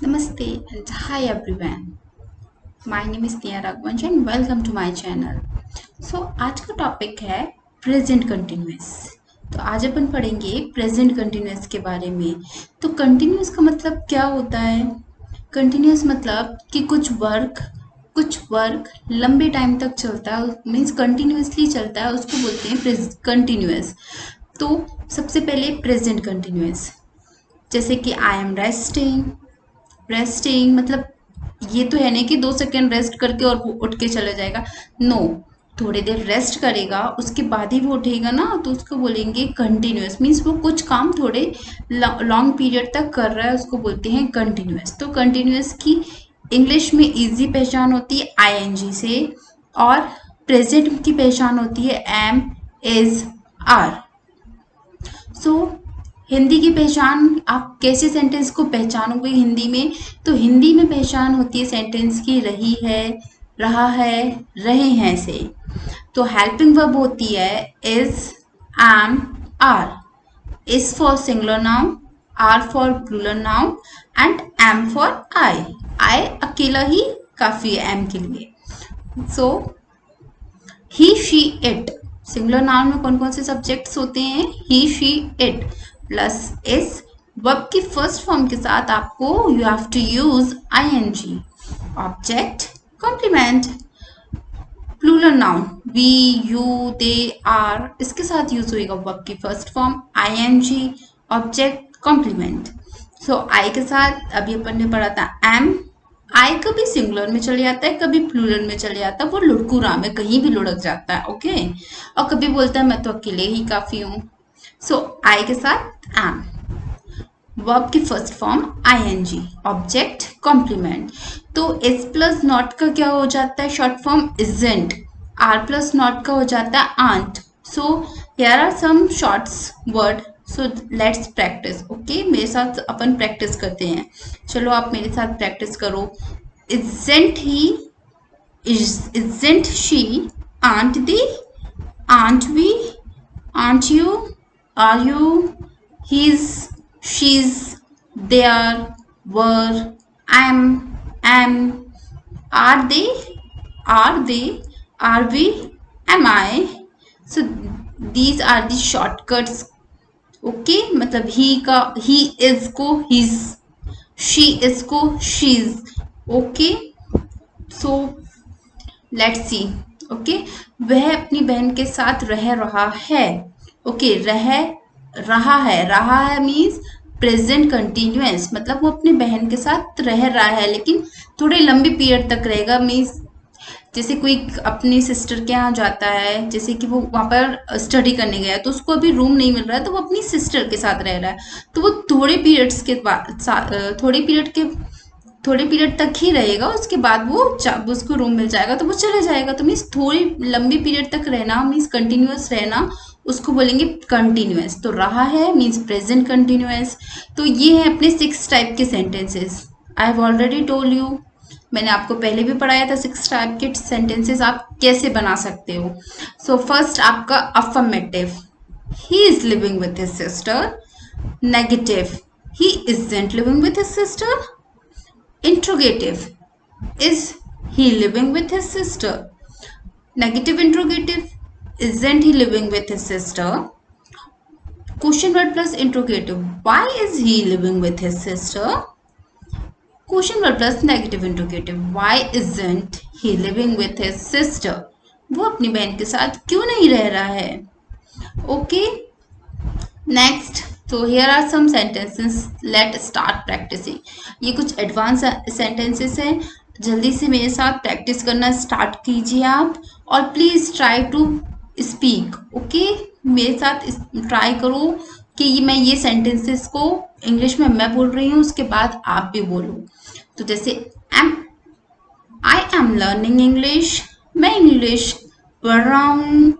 Namaste and hi everyone. My name is Nia Raghuvansh and welcome to my channel. आज का topic है present continuous. तो आज अपन पढ़ेंगे प्रेजेंट कंटिन्यूअस के बारे में। तो कंटिन्यूअस का मतलब क्या होता है? कंटिन्यूअस मतलब कि कुछ वर्क लंबे टाइम तक चलता है, मीन्स कंटिन्यूअसली चलता है, उसको बोलते हैं कंटिन्यूअस। तो सबसे पहले प्रेजेंट कंटिन्यूअस, जैसे कि आई एम रेस्टिंग मतलब ये तो है नहीं कि 2 सेकेंड रेस्ट करके और वो उठ के चला जाएगा। नो, थोड़ी देर रेस्ट करेगा उसके बाद ही वो उठेगा ना, तो उसको बोलेंगे कंटिन्यूअस। मीन्स वो कुछ काम थोड़े लॉन्ग पीरियड तक कर रहा है, उसको बोलते हैं कंटिन्यूअस। तो कंटिन्यूअस की इंग्लिश में इजी पहचान होती है आईएनजी से, और प्रेजेंट की पहचान होती है एम, इज, आर। सो हिंदी की पहचान, आप कैसे सेंटेंस को पहचानोगे हिंदी में? तो हिंदी में पहचान होती है सेंटेंस की रही है, रहा है, रहे हैं से। तो हेल्पिंग वर्ब होती है is, am, are. Is for singular noun, are for plural noun and am for I. I अकेला ही काफी है एम के लिए। So he, she, it. Singular noun में कौन कौन से सब्जेक्ट्स होते हैं? He, she, it plus is. Verb की फर्स्ट फॉर्म के साथ आपको you have to use ING. Object complement. Plural noun we, you, they, are, इसके साथ यूज होएगा वर्ब की first form ING, object complement. So I के साथ अभी अपन ने पढ़ा था एम। आई कभी सिंगुलर में चले जाता है, कभी प्लूरल में चले जाता है, वो लुढ़कुरा में कहीं भी लुढ़क जाता है, ओके। और कभी बोलता है मैं तो अकेले ही काफी हूँ। सो आई के साथ एम, वर्ब की first form ING, object complement. तो इज प्लस नॉट का क्या हो जाता है? Short form isn't. Are plus not का हो जाता है aren't. So here are some shorts word, so let's practice. Okay, मेरे साथ अपन प्रैक्टिस करते हैं। चलो आप मेरे साथ प्रैक्टिस करो। Isn't he, isn't she, aren't they, aren't we, aren't you, are you, he's, she's, they are, were, am, are they, are we, am I? So these are the shortcuts. Okay, मतलब ही का ही, is को his, she is को शीज। Okay, so let's see. Okay, वह अपनी बहन के साथ रह रहा है। ओके, रहा है मीन्स प्रेजेंट कंटिन्यूअस, मतलब वो अपनी बहन के साथ रह रहा है, लेकिन थोड़े लंबी पीरियड तक रहेगा। मीन्स जैसे कोई अपनी सिस्टर के यहाँ जाता है, जैसे कि वो वहाँ पर स्टडी करने गया है, तो उसको अभी रूम नहीं मिल रहा है, तो वो अपनी सिस्टर के साथ रह रहा है। तो वो थोड़े पीरियड तक ही रहेगा, उसके बाद वो उसको रूम मिल जाएगा तो वो चले जाएगा। तो मीन्स थोड़ी लंबी पीरियड तक रहना, मीन्स कंटिन्यूअस रहना, उसको बोलेंगे कंटिन्यूअस। तो रहा है मीन्स प्रेजेंट कंटिन्यूअस। तो ये है अपने 6 टाइप के sentences. I have already told you, मैंने आपको पहले भी पढ़ाया था 6 टाइप के सेंटेंसेस आप कैसे बना सकते हो। सो फर्स्ट आपका affirmative, he is living with his sister. Negative, he isn't living with his sister. Interrogative, is he living with his sister? Negative interrogative, isn't he living with his sister? Question word plus interrogative, why is he living with his sister? Question word plus negative interrogative, why isn't he living with his sister? वो अपनी बहन के साथ क्यों नहीं रह रहा है? Okay, next. तो here are some sentences, let start practising. ये कुछ एडवांस सेंटेंसेस हैं, जल्दी से मेरे साथ प्रैक्टिस करना स्टार्ट कीजिए आप, और please try to speak. Okay, मेरे साथ ट्राई करो कि मैं ये सेंटेंसेस को इंग्लिश में मैं बोल रही हूँ, उसके बाद आप भी बोलो। तो जैसे आई एम लर्निंग इंग्लिश, मैं इंग्लिश पढ़ रहा हूँ।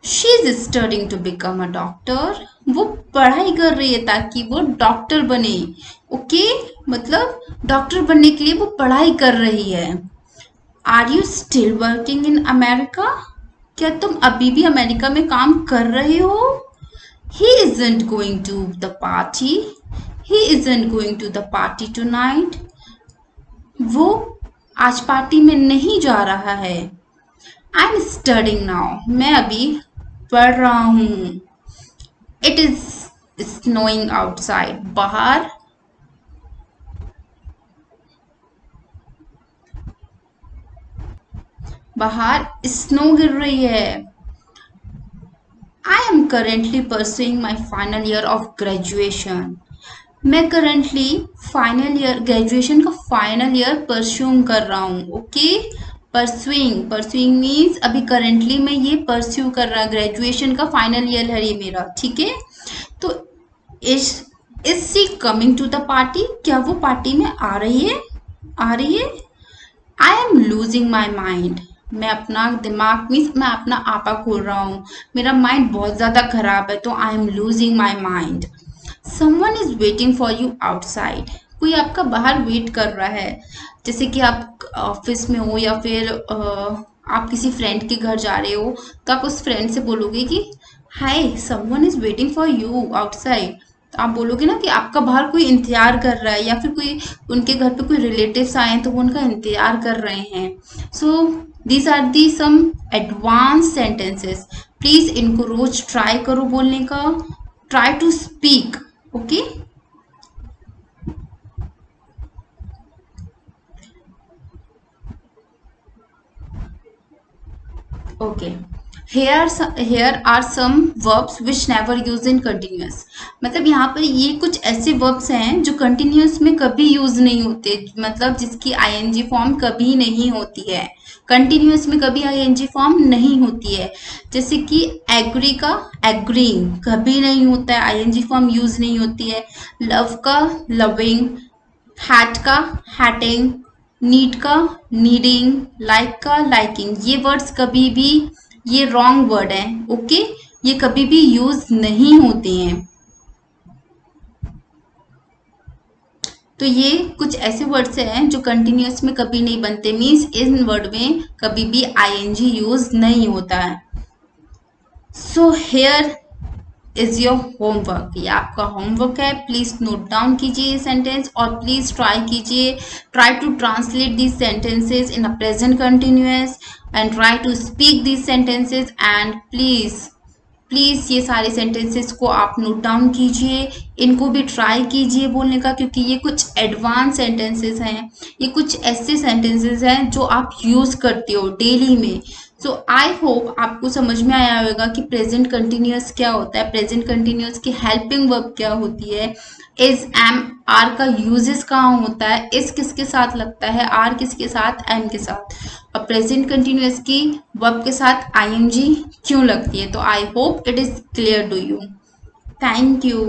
She is studying to become a doctor, वो पढ़ाई कर रही है ताकि वो डॉक्टर बने। ओके, मतलब डॉक्टर बनने के लिए वो पढ़ाई कर रही है। Are you still working in America, क्या तुम अभी भी अमेरिका में काम कर रहे हो? He isn't going to the party, he isn't going to the party tonight, वो आज पार्टी में नहीं जा रहा है। आई एम स्टडिंग नाउ, मैं अभी पढ़ रहा हूँ। इट इज स्नोइंग आउटसाइड, बाहर स्नो गिर रही है। I am currently pursuing my final year of graduation, मैं करंटली फाइनल ईयर ग्रेजुएशन का फाइनल ईयर परस्यूम कर रहा हूँ। ओके, परस्यूइंग, परस्यूइंग मीन्स अभी करंटली मैं ये परस्यू कर रहा, ग्रेजुएशन का फाइनल ईयर है ये मेरा, ठीक है। तो is she coming to the party, क्या वो पार्टी में आ रही है, आ रही है। I am losing my mind, मैं अपना दिमाग मीन्स मैं अपना आपा खोल रहा हूँ, मेरा माइंड बहुत ज़्यादा खराब है, तो I am losing my mind. Someone is waiting for you outside, कोई आपका बाहर वेट कर रहा है। जैसे कि आप ऑफिस में हो या फिर आप किसी फ्रेंड के घर जा रहे हो, तो आप उस फ्रेंड से बोलोगे कि hi someone is waiting for you outside. तो आप बोलोगे ना कि आपका बाहर कोई इंतजार कर रहा है, या फिर कोई उनके घर पे कोई रिलेटिव्स आए हैं तो वो उनका इंतजार कर रहे हैं। So these are the some advance sentences, please इनको रोज ट्राई करो बोलने का, try to speak. Okay, okay. Here are some verbs which never use in continuous, मतलब यहाँ पर ये कुछ ऐसे verbs हैं जो continuous में कभी यूज नहीं होते, मतलब जिसकी ing फॉर्म कभी नहीं होती है, कंटिन्यूस में कभी ing फॉर्म नहीं होती है। जैसे कि एग्री का एग्रीइंग कभी नहीं होता है, ing फॉर्म यूज नहीं होती है। लव का लविंग, हैट का हैटिंग, नीड का नीडिंग, लाइक का लाइकिंग, ये वर्ड्स कभी भी, ये रॉन्ग वर्ड है। ओके, ये कभी भी यूज नहीं होते हैं। तो ये कुछ ऐसे वर्ड्स हैं जो कंटिन्यूअस में कभी नहीं बनते, मीन्स इन वर्ड में कभी भी आईएनजी यूज नहीं होता है। So here is your homework, ये आपका होमवर्क है। प्लीज नोट डाउन कीजिए ये सेंटेंस और प्लीज ट्राई कीजिए, try to translate these sentences in a present continuous and try to speak these sentences. And please please ये सारे सेंटेंसेस को आप नोट डाउन कीजिए, इनको भी ट्राई कीजिए बोलने का, क्योंकि ये कुछ एडवांस सेंटेंसेस हैं, ये कुछ ऐसे सेंटेंसेस हैं जो आप यूज करते हो डेली में। सो आई होप आपको समझ में आया होगा कि प्रेजेंट कंटिन्यूअस क्या होता है, प्रेजेंट कंटिन्यूअस की हेल्पिंग वर्ब क्या होती है, इज एम आर का यूजेस कहाँ होता है, इस किसके साथ लगता है, आर किसके साथ, एम के साथ, और प्रेजेंट कंटिन्यूअस की वर्ब के साथ आईएनजी क्यों लगती है। तो I hope it is clear to you. Thank you.